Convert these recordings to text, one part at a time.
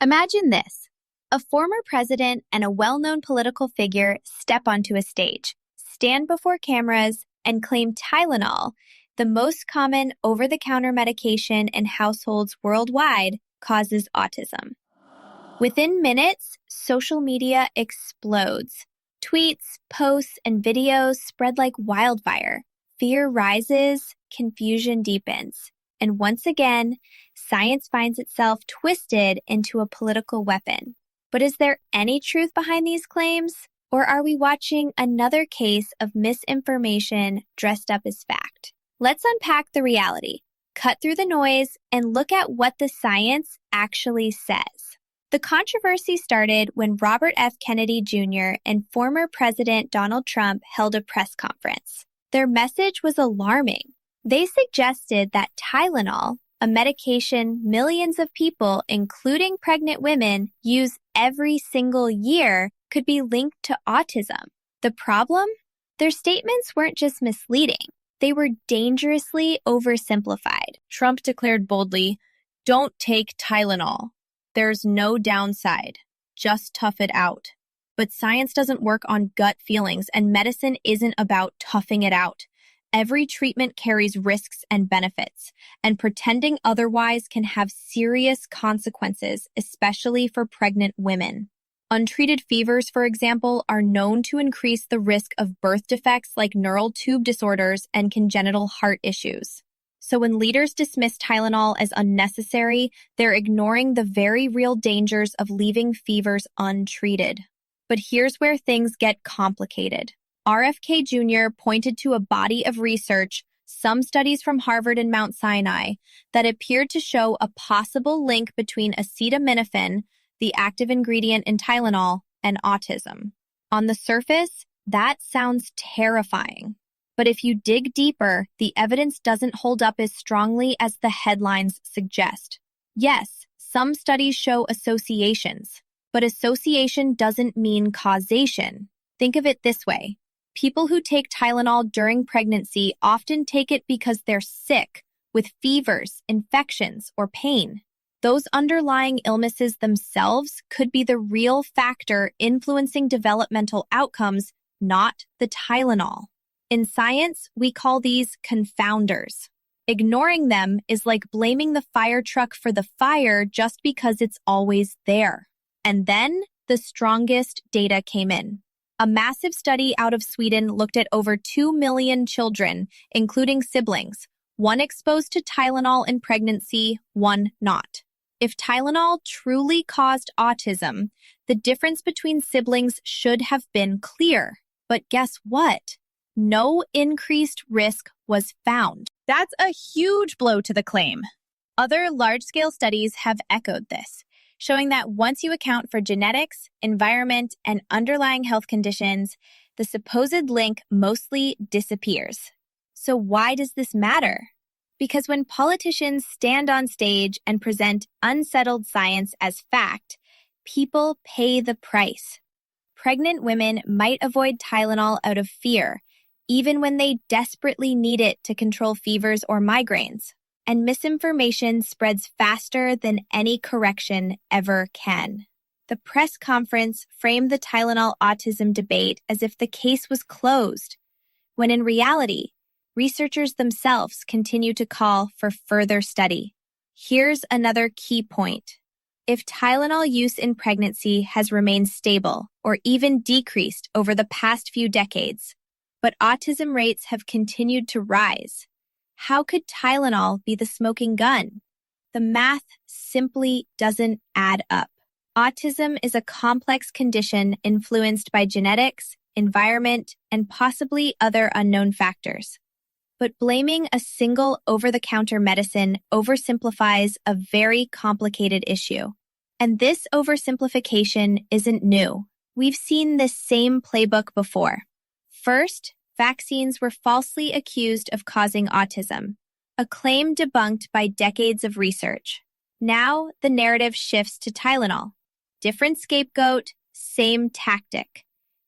Imagine this. A former president and a well-known political figure step onto a stage, stand before cameras, and claim Tylenol, the most common over-the-counter medication in households worldwide, causes autism. Within minutes, social media explodes. Tweets, posts, and videos spread like wildfire. Fear rises, confusion deepens. And once again, science finds itself twisted into a political weapon. But is there any truth behind these claims? Or are we watching another case of misinformation dressed up as fact? Let's unpack the reality, cut through the noise, and look at what the science actually says. The controversy started when Robert F. Kennedy Jr. and former President Donald Trump held a press conference. Their message was alarming. They suggested that Tylenol, a medication millions of people, including pregnant women, use every single year, could be linked to autism. The problem? Their statements weren't just misleading. They were dangerously oversimplified. Trump declared boldly, "Don't take Tylenol. There's no downside. Just tough it out." But science doesn't work on gut feelings, and medicine isn't about toughing it out. Every treatment carries risks and benefits, and pretending otherwise can have serious consequences, especially for pregnant women. Untreated fevers, for example, are known to increase the risk of birth defects like neural tube disorders and congenital heart issues. So when leaders dismiss Tylenol as unnecessary, they're ignoring the very real dangers of leaving fevers untreated. But here's where things get complicated. RFK Jr. pointed to a body of research, some studies from Harvard and Mount Sinai, that appeared to show a possible link between acetaminophen, the active ingredient in Tylenol, and autism. On the surface, that sounds terrifying. But if you dig deeper, the evidence doesn't hold up as strongly as the headlines suggest. Yes, some studies show associations, but association doesn't mean causation. Think of it this way. People who take Tylenol during pregnancy often take it because they're sick, with fevers, infections, or pain. Those underlying illnesses themselves could be the real factor influencing developmental outcomes, not the Tylenol. In science, we call these confounders. Ignoring them is like blaming the fire truck for the fire just because it's always there. And then the strongest data came in. A massive study out of Sweden looked at over 2 million children, including siblings, one exposed to Tylenol in pregnancy, one not. If Tylenol truly caused autism, the difference between siblings should have been clear. But guess what? No increased risk was found. That's a huge blow to the claim. Other large-scale studies have echoed this, showing that once you account for genetics, environment, and underlying health conditions, the supposed link mostly disappears. So why does this matter? Because when politicians stand on stage and present unsettled science as fact, people pay the price. Pregnant women might avoid Tylenol out of fear, even when they desperately need it to control fevers or migraines. And misinformation spreads faster than any correction ever can. The press conference framed the Tylenol autism debate as if the case was closed, when in reality, researchers themselves continue to call for further study. Here's another key point. If Tylenol use in pregnancy has remained stable or even decreased over the past few decades, but autism rates have continued to rise, how could Tylenol be the smoking gun? The math simply doesn't add up. Autism is a complex condition influenced by genetics, environment, and possibly other unknown factors. But blaming a single over-the-counter medicine oversimplifies a very complicated issue. And this oversimplification isn't new. We've seen this same playbook before. First, vaccines were falsely accused of causing autism, a claim debunked by decades of research. Now, the narrative shifts to Tylenol. Different scapegoat, same tactic.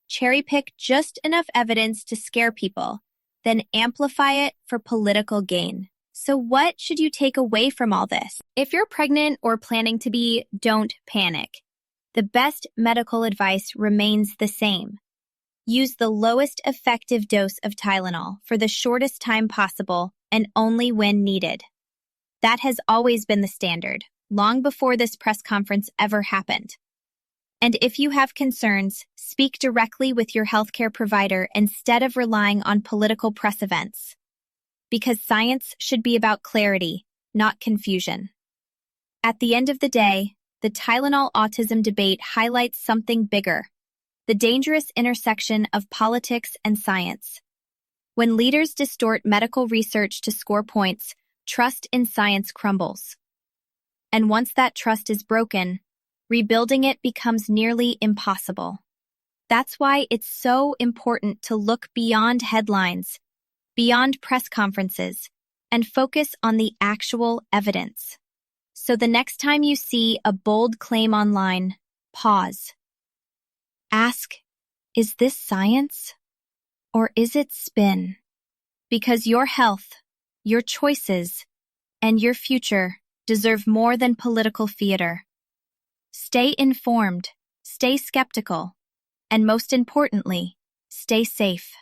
Cherry-pick just enough evidence to scare people, then amplify it for political gain. So what should you take away from all this? If you're pregnant or planning to be, don't panic. The best medical advice remains the same. Use the lowest effective dose of Tylenol for the shortest time possible and only when needed. That has always been the standard, long before this press conference ever happened. And if you have concerns, speak directly with your healthcare provider instead of relying on political press events. Because science should be about clarity, not confusion. At the end of the day, the Tylenol autism debate highlights something bigger: the dangerous intersection of politics and science. When leaders distort medical research to score points, trust in science crumbles. And once that trust is broken, rebuilding it becomes nearly impossible. That's why it's so important to look beyond headlines, beyond press conferences, and focus on the actual evidence. So the next time you see a bold claim online, pause. Ask, is this science? Or is it spin? Because your health, your choices, and your future deserve more than political theater. Stay informed, stay skeptical, and most importantly, stay safe.